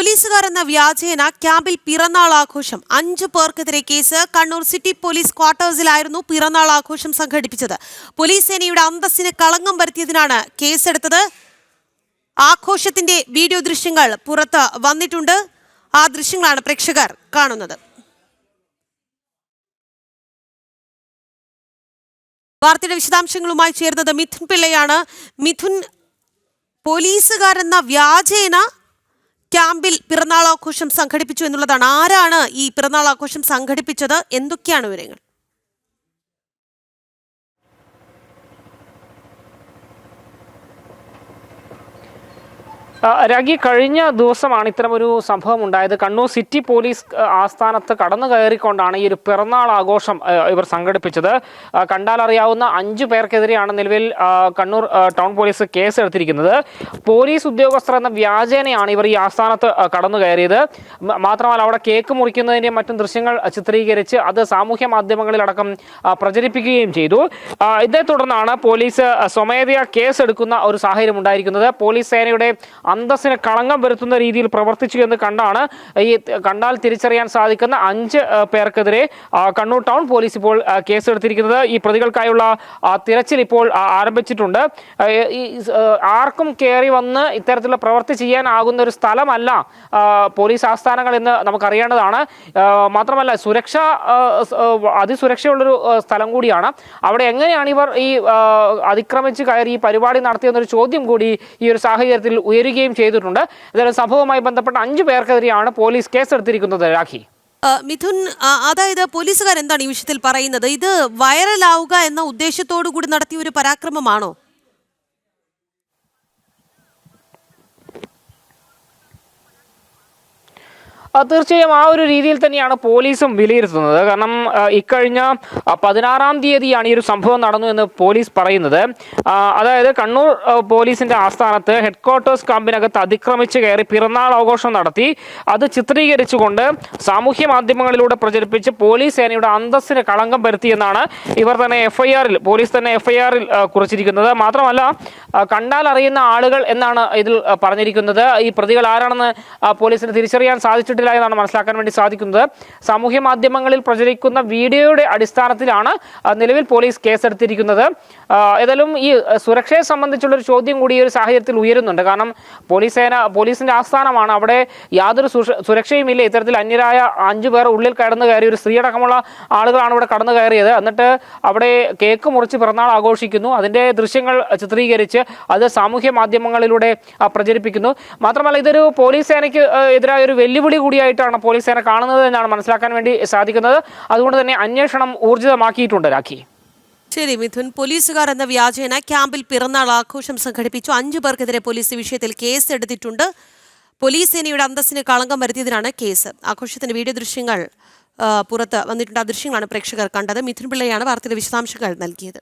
പോലീസുകാർ എന്ന വ്യാജേന ക്യാമ്പിൽ പിറന്നാൾ ആഘോഷം 5 പേർക്കെതിരെ കേസ്. കണ്ണൂർ സിറ്റി പോലീസ് ക്വാർട്ടേഴ്സിലായിരുന്നു പിറന്നാൾ ആഘോഷം സംഘടിപ്പിച്ചത്. പോലീസ് സേനയുടെ അന്തസ്സിന് കളങ്കം വരുത്തിയതിനാണ് കേസെടുത്തത്. ആഘോഷത്തിന്റെ വീഡിയോ ദൃശ്യങ്ങൾ പുറത്ത് വന്നിട്ടുണ്ട്. ആ ദൃശ്യങ്ങളാണ് പ്രേക്ഷകർ കാണുന്നത്. വാർത്തയുടെ വിശദാംശങ്ങളുമായി ചേർന്നത് മിഥുൻ പിള്ളയാണ്. മിഥുൻ, പോലീസുകാരെന്ന വ്യാജേന ക്യാമ്പിൽ പിറന്നാൾ ആഘോഷം സംഘടിപ്പിച്ചു എന്നുള്ളതാണ്. ആരാണ് ഈ പിറന്നാൾ ആഘോഷം സംഘടിപ്പിച്ചത്? എന്തൊക്കെയാണ് വിവരങ്ങൾ? രാഗി, കഴിഞ്ഞ ദിവസമാണ് ഇത്തരമൊരു സംഭവം ഉണ്ടായത്. കണ്ണൂർ സിറ്റി പോലീസ് ആസ്ഥാനത്ത് കടന്നു കയറിക്കൊണ്ടാണ് ഈ ഒരു പിറന്നാൾ ആഘോഷം ഇവർ സംഘടിപ്പിച്ചത്. കണ്ടാലറിയാവുന്ന 5 പേർക്കെതിരെയാണ് നിലവിൽ കണ്ണൂർ ടൗൺ പോലീസ് കേസ് എടുത്തിരിക്കുന്നത്. പോലീസ് ഉദ്യോഗസ്ഥർ എന്ന വ്യാജേനയാണ് ഇവർ ഈ ആസ്ഥാനത്ത് കടന്നു കയറിയത്. മാത്രമല്ല, അവിടെ കേക്ക് മുറിക്കുന്നതിൻ്റെയും മറ്റും ദൃശ്യങ്ങൾ ചിത്രീകരിച്ച് അത് സാമൂഹ്യ മാധ്യമങ്ങളിലടക്കം പ്രചരിപ്പിക്കുകയും ചെയ്തു. ഇതേ തുടർന്നാണ് പോലീസ് സ്വമേധയാ കേസ് എടുക്കുന്ന ഒരു സാഹചര്യം ഉണ്ടായിരിക്കുന്നത്. പോലീസ് സേനയുടെ അന്തസ്സിന് കളങ്കം വരുത്തുന്ന രീതിയിൽ പ്രവർത്തിച്ചു എന്ന് കണ്ടാൽ തിരിച്ചറിയാൻ സാധിക്കുന്ന 5 പേർക്കെതിരെ കണ്ണൂർ ടൗൺ പോലീസ് ഇപ്പോൾ കേസെടുത്തിരിക്കുന്നത്. ഈ പ്രതികൾക്കായുള്ള തിരച്ചിൽ ഇപ്പോൾ ആരംഭിച്ചിട്ടുണ്ട്. ആർക്കും കയറി വന്ന് ഇത്തരത്തിലുള്ള പ്രവൃത്തി ചെയ്യാനാകുന്ന ഒരു സ്ഥലമല്ല പോലീസ് ആസ്ഥാനങ്ങൾ എന്ന് നമുക്കറിയേണ്ടതാണ്. മാത്രമല്ല, അതിസുരക്ഷയുള്ളൊരു സ്ഥലം കൂടിയാണ്. അവിടെ എങ്ങനെയാണ് ഇവർ ഈ അതിക്രമിച്ച് കയറി ഈ പരിപാടി നടത്തിയെന്നൊരു ചോദ്യം കൂടി ഈ ഒരു സാഹചര്യത്തിൽ ഉയരുകയും ചെയ്തിട്ടുണ്ട്. ഇതൊരു സംഭവവുമായി ബന്ധപ്പെട്ട 5 പേർക്കെതിരെയാണ് പോലീസ് കേസെടുത്തിരിക്കുന്നത്. രാഖി, മിഥുൻ, അതായത് പോലീസുകാർ എന്താണ് ഈ വിഷയത്തിൽ പറയുന്നത്? ഇത് വൈറലാവുക എന്ന ഉദ്ദേശത്തോടു കൂടി നടത്തിയ ഒരു പരാക്രമമാണോ? തീർച്ചയായും ആ ഒരു രീതിയിൽ തന്നെയാണ് പോലീസും വിലയിരുത്തുന്നത്. കാരണം ഇക്കഴിഞ്ഞ 16-ാം തീയതിയാണ് ഈ ഒരു സംഭവം നടന്നു എന്ന് പോലീസ് പറയുന്നത്. അതായത് കണ്ണൂർ പോലീസിന്റെ ആസ്ഥാനത്ത് ഹെഡ്ക്വാർട്ടേഴ്സ് ക്യാമ്പിനകത്ത് അതിക്രമിച്ച് കയറി പിറന്നാൾ ആഘോഷം നടത്തി. അത് ചിത്രീകരിച്ചുകൊണ്ട് സാമൂഹ്യ മാധ്യമങ്ങളിലൂടെ പ്രചരിപ്പിച്ച് പോലീസ് സേനയുടെ അന്തസ്സിന് കളങ്കം വരുത്തിയെന്നാണ് പോലീസ് തന്നെ എഫ്ഐആറിൽ കുറിച്ചിരിക്കുന്നത്. മാത്രമല്ല, കണ്ടാൽ അറിയുന്ന ആളുകൾ എന്നാണ് ഇതിൽ പറഞ്ഞിരിക്കുന്നത്. ഈ പ്രതികൾ ആരാണെന്ന് പോലീസിന് തിരിച്ചറിയാൻ സാധിച്ചിട്ടില്ല എന്നാണ് മനസ്സിലാക്കാൻ വേണ്ടി സാധിക്കുന്നത്. സാമൂഹ്യ മാധ്യമങ്ങളിൽ പ്രചരിക്കുന്ന വീഡിയോയുടെ അടിസ്ഥാനത്തിലാണ് നിലവിൽ പോലീസ് കേസെടുത്തിരിക്കുന്നത്. ഏതായാലും ഈ സുരക്ഷയെ സംബന്ധിച്ചുള്ളൊരു ചോദ്യം കൂടി ഈ ഒരു സാഹചര്യത്തിൽ ഉയരുന്നുണ്ട്. കാരണം പോലീസിന്റെ ആസ്ഥാനമാണ്. അവിടെ യാതൊരു സുരക്ഷയും ഇല്ല. ഇത്തരത്തിൽ അന്യരായ 5 പേർ ഉള്ളിൽ കടന്നു കയറി, ഒരു സ്ത്രീയടക്കമുള്ള ആളുകളാണ് ഇവിടെ കടന്നു കയറിയത്. എന്നിട്ട് അവിടെ കേക്ക് മുറിച്ച് പിറന്നാൾ ആഘോഷിക്കുന്നു. അതിന്റെ ദൃശ്യങ്ങൾ ചിത്രീകരിച്ച് അത് സാമൂഹ്യ മാധ്യമങ്ങളിലൂടെ പ്രചരിപ്പിക്കുന്നു. മാത്രമല്ല, ഇതൊരു പോലീസ് സേനയ്ക്ക് എതിരായ ഒരു വെല്ലുവിളി കൂടിയായിട്ടാണ് പോലീസ് സേന കാണുന്നത് എന്നാണ് മനസ്സിലാക്കാൻ വേണ്ടി സാധിക്കുന്നത്. അതുകൊണ്ട് തന്നെ അന്വേഷണം ഊർജിതമാക്കിയിട്ടുണ്ട്. രാഖി, ശരി മിഥുൻ. പോലീസുകാർ എന്ന വ്യാജേന ക്യാമ്പിൽ പിറന്നാൾ ആഘോഷം സംഘടിപ്പിച്ചു. 5 പേർക്കെതിരെ പോലീസ് വിഷയത്തിൽ കേസ് എടുത്തിട്ടുണ്ട്. പോലീസ് സേനയുടെ അന്തസ്സിന് കളങ്കം വരുത്തിയതിനാണ് കേസ്. ആഘോഷത്തിന്റെ വീഡിയോ ദൃശ്യങ്ങൾ പുറത്ത് വന്നിട്ടുണ്ട്. ആ ദൃശ്യങ്ങളാണ് പ്രേക്ഷകർ കണ്ടത്. മിഥുൻ പിള്ളയാണ് വാർത്തയുടെ വിശദാംശങ്ങൾ നൽകിയത്.